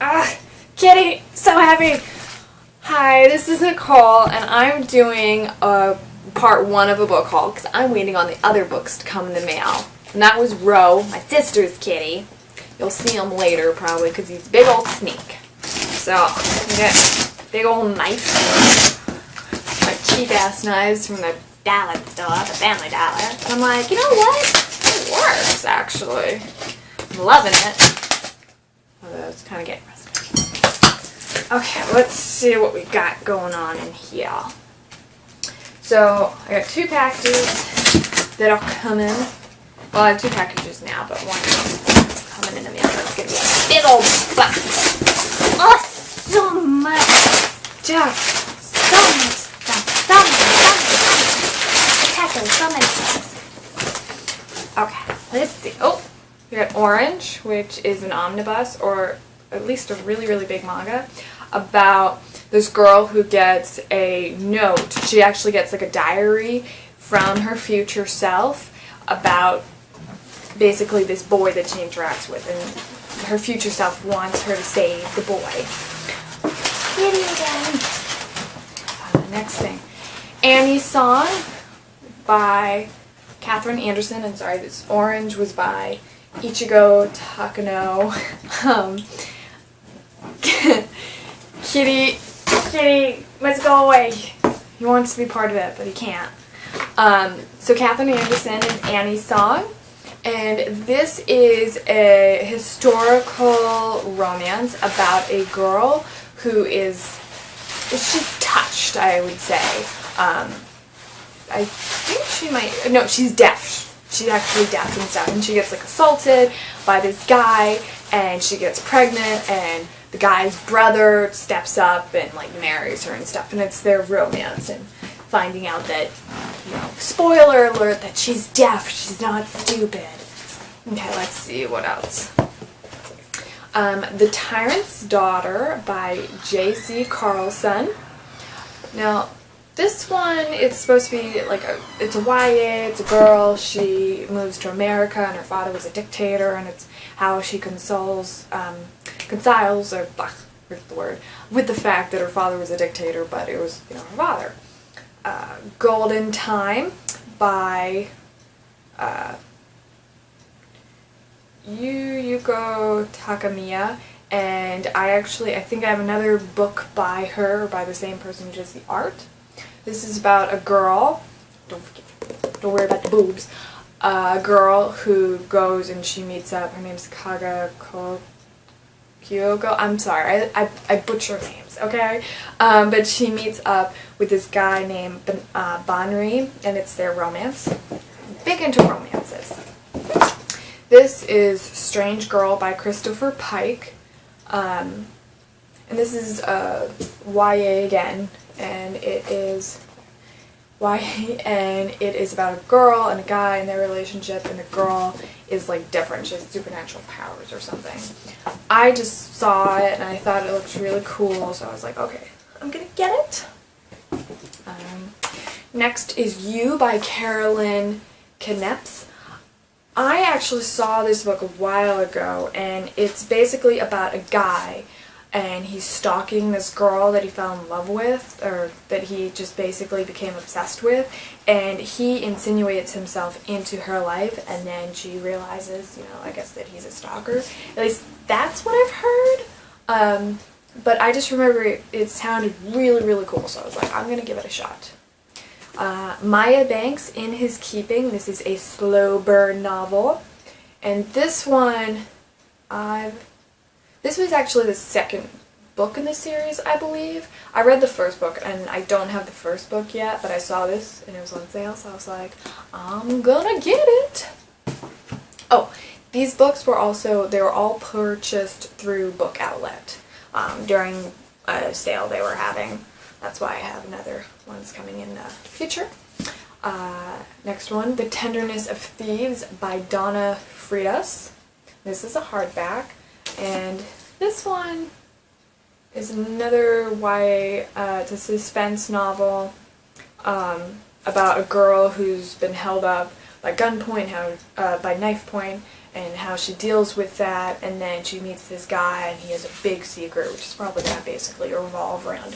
Ah, Kitty, so heavy. Hi, this is Nicole, and I'm doing part 1 of a book haul because I'm waiting on the other books to come in the mail. And that was Ro, my sister's kitty. You'll see him later probably because he's a big old sneak. So, I got a big old knife. My cheap ass knives from the dollar store, the Family Dollar. And I'm like, you know what? It works actually. I'm loving it. Although it's kind of getting rusty. Okay, let's see what we got going on in here. So, I got 2 packages that'll come in. Well, I have 2 packages now, but one is coming in the mail. That's going to be a big old box. Oh, so much stuff. So much stuff. So many things. Okay, let's see. Oh, we got Orange, which is an omnibus, or at least a really, really big manga, about this girl who gets a note. She actually gets like a diary from her future self about basically this boy that she interacts with, and her future self wants her to save the boy. Kitty again. The next thing. Annie's Song by Catherine Anderson, and sorry, this Orange was by Ichigo Takano. Kitty, let's go away. He wants to be part of it, but he can't. So Catherine Anderson is Annie's Song, and this is a historical romance about a girl who she's touched, I would say. I think she might, no, she's deaf. She's actually deaf and stuff, and she gets like assaulted by this guy, and she gets pregnant, and the guy's brother steps up and like marries her and stuff, and it's their romance and finding out that, you know, spoiler alert, that she's deaf, she's not stupid. Okay, let's see what else. The Tyrants' Daughter by J.C. Carlson. Now, this one, it's supposed to be like it's a YA, it's a girl, she moves to America and her father was a dictator, and it's how she consoles, or where's the word, with the fact that her father was a dictator, but it was, you know, her father. Golden Time by Yuko Takamiya, and I think I have another book by her, by the same person who does the art. This is about a girl, don't worry about the boobs, a girl who goes and she meets up, her name's Kaga Kyoko, I'm sorry, I butcher names, okay? But she meets up with this guy named Banri, and it's their romance. Big into romances. This is Strange Girl by Christopher Pike, and this is YA again, and it is about a girl and a guy and their relationship, and the girl is like different. She has supernatural powers or something. I just saw it and I thought it looked really cool, so I was like, okay, I'm gonna get it. Next is You by Carolyn Kidnaps. I actually saw this book a while ago, and it's basically about a guy, and he's stalking this girl that he fell in love with, or that he just basically became obsessed with, and he insinuates himself into her life, and then she realizes, you know, I guess that he's a stalker. At least that's what I've heard. But I just remember it sounded really, really cool, so I was like, I'm gonna give it a shot. Maya Banks, In His Keeping. This is a slow burn novel, and this one, this was actually the second book in the series, I believe. I read the first book, and I don't have the first book yet, but I saw this, and it was on sale, so I was like, I'm gonna get it! Oh, these books were all purchased through Book Outlet during a sale they were having. That's why I have another ones coming in the future. Next one, The Tenderness of Thieves by Donna Freitas. This is a hardback, and this one is another YA, it's a suspense novel about a girl who's been held up by gunpoint, by knife point, and how she deals with that, and then she meets this guy and he has a big secret, which is probably going to basically revolve around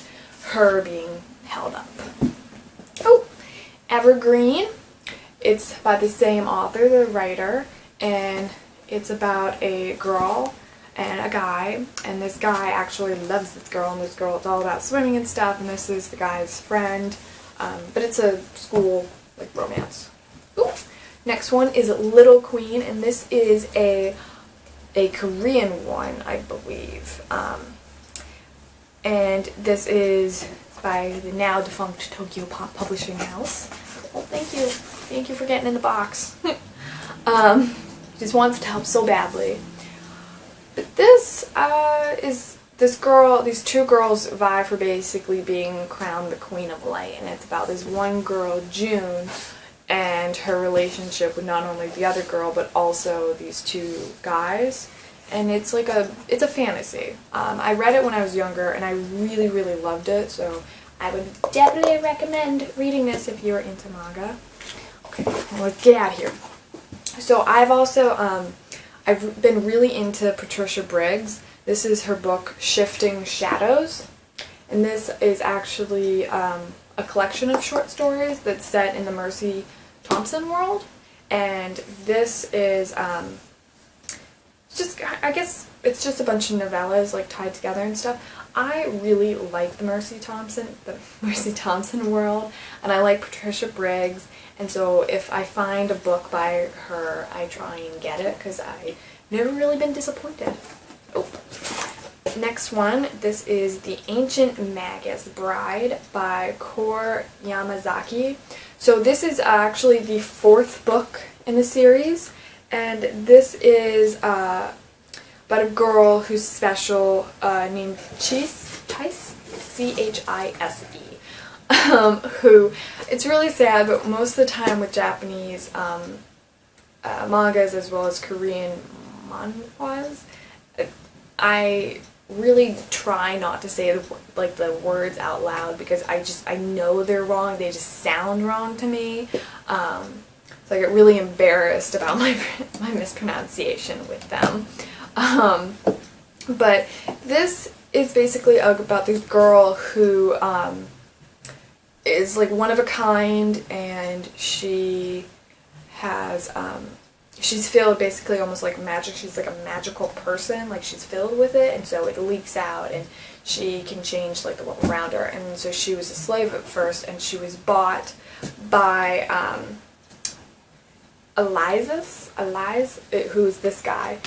her being held up. Oh, Evergreen. It's by the same author, the writer, and it's about a girl and a guy, and this guy actually loves this girl, and this girl, it's all about swimming and stuff, and this is the guy's friend, but it's a school, like, romance. Ooh. Next one is Little Queen, and this is a Korean one, I believe, and this is by the now defunct Tokyo Pop Publishing House. Oh, thank you for getting in the box. Just wants to help so badly. But this is these two girls vie for basically being crowned the Queen of Light, and it's about this one girl, June, and her relationship with not only the other girl but also these two guys. And it's like it's a fantasy. I read it when I was younger and I really, really loved it, so I would definitely recommend reading this if you're into manga. Okay, well, let's get out of here. So I've also I've been really into Patricia Briggs. This is her book Shifting Shadows, and this is actually a collection of short stories that's set in the Mercy Thompson world, and this is just, I guess it's just a bunch of novellas like tied together and stuff. I really like the Mercy Thompson world, and I like Patricia Briggs, and so if I find a book by her, I try and get it because I've never really been disappointed. Oh. Next one, this is The Ancient Magus Bride by Core Yamazaki. So this is actually the 4th book in the series, and this is about a girl who's special named Chise, C-H-I-S-E, who, it's really sad, but most of the time with Japanese mangas as well as Korean manhwas, I really try not to say the words out loud because I know they're wrong. They just sound wrong to me. So I get really embarrassed about my mispronunciation with them. But this is basically about this girl who is like one of a kind, and she has she's filled basically almost like magic. She's like a magical person, like she's filled with it, and so it leaks out and she can change like the world around her. And so she was a slave at first, and she was bought by Elias, who's this guy,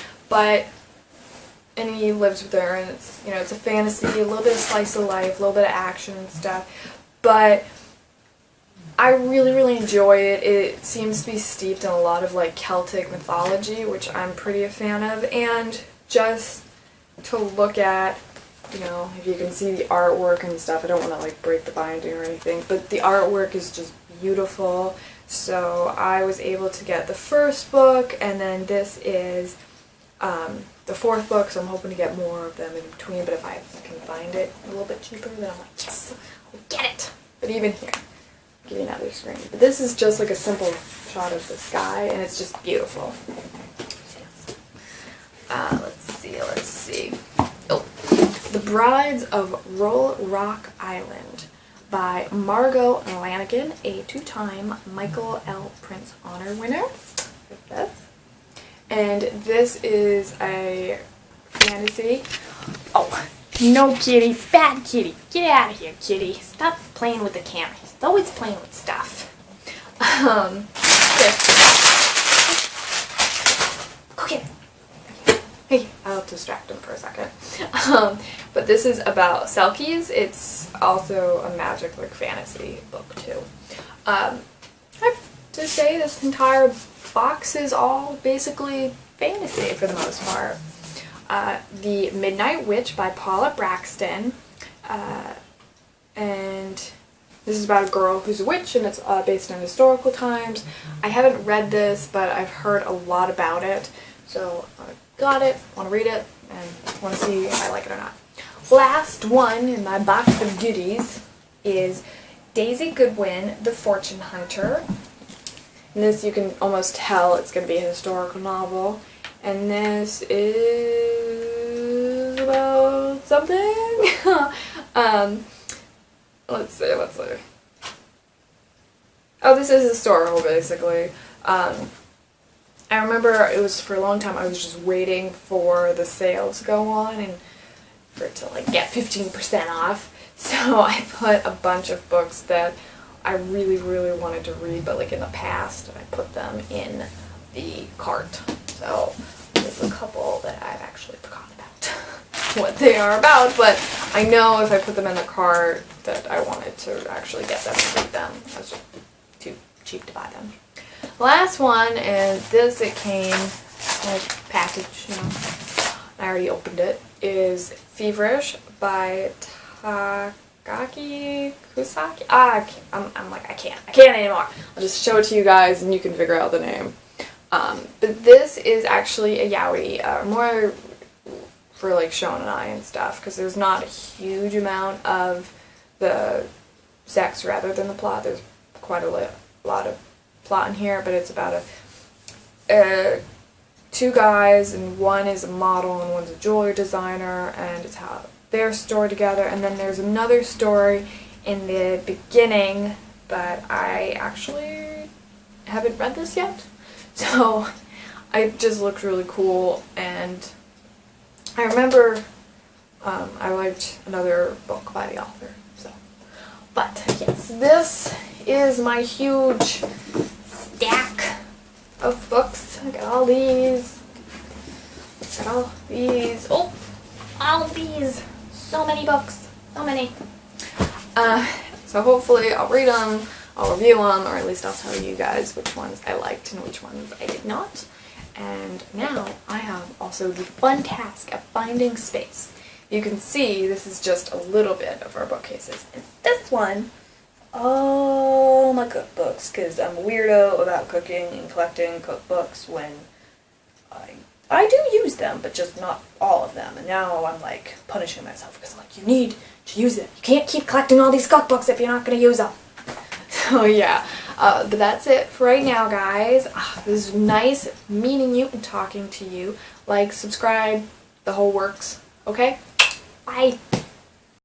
and he lives with her, and it's, you know, it's a fantasy, a little bit of slice of life, a little bit of action and stuff, but I really, really enjoy it. It seems to be steeped in a lot of like Celtic mythology, which I'm pretty a fan of, and just to look at, you know, if you can see the artwork and stuff, I don't want to like break the binding or anything, but the artwork is just beautiful. So I was able to get the 1st book, and then this is the 4th book, so I'm hoping to get more of them in between, but if I can find it a little bit cheaper, then I'm like, yes, I'll get it. But even here, I'll give you another screen. But this is just like a simple shot of the sky, and it's just beautiful. Let's see. Oh, The Brides of Roll Rock Island by Margot Lanigan, a 2-time Michael L. Prince Honor winner. And this is a fantasy. Oh, no kitty, bad kitty. Get out of here, kitty. Stop playing with the camera. He's always playing with stuff. Okay. Hey, I'll distract him for a second. But this is about Selkies. It's also a magic, like, fantasy book, too. I have to say this entire box is all basically fantasy for the most part. The Midnight Witch by Paula Braxton. And this is about a girl who's a witch, and it's based on historical times. I haven't read this, but I've heard a lot about it. So I got it, want to read it, and want to see if I like it or not. Last one in my box of goodies is Daisy Goodwin, The Fortune Hunter. And this, you can almost tell it's going to be a historical novel. And this is about something. Let's see. Oh, this is historical, basically. I remember it was for a long time I was just waiting for the sale to go on and for it to like get 15% off. So I put a bunch of books that I really, really wanted to read, but like in the past, and I put them in the cart. So there's a couple that I've actually forgotten about what they are about, but I know if I put them in the cart that I wanted to actually get them and read them. I was just too cheap to buy them. Last one is this. It came like package, you know. I already opened it. Is Feverish by Takaki Kusaki. I can't anymore. I'll just show it to you guys and you can figure out the name. But this is actually a yaoi, more for like shonenai and stuff, because there's not a huge amount of the sex rather than the plot. There's quite a lot of plot in here, but it's about two guys, and one is a model and one's a jewelry designer, and it's how their story together. And then there's another story in the beginning, but I actually haven't read this yet, so it just looks really cool. And I remember I liked another book by the author, so. But yes, this is my huge stack of books. I got all these. Got all these. Oh, all of these. So many books. So many. So hopefully I'll read them, I'll review them, or at least I'll tell you guys which ones I liked and which ones I did not. And now I have also the fun task of finding space. You can see this is just a little bit of our bookcases. And this one, all my cookbooks, because I'm a weirdo about cooking and collecting cookbooks when I do use them, but just not all of them. And now I'm like punishing myself because I'm like, you need to use them. You can't keep collecting all these cookbooks if you're not going to use them. So yeah, but that's it for right now, guys. This is nice meeting you and talking to you. Like, subscribe, the whole works. Okay? Bye.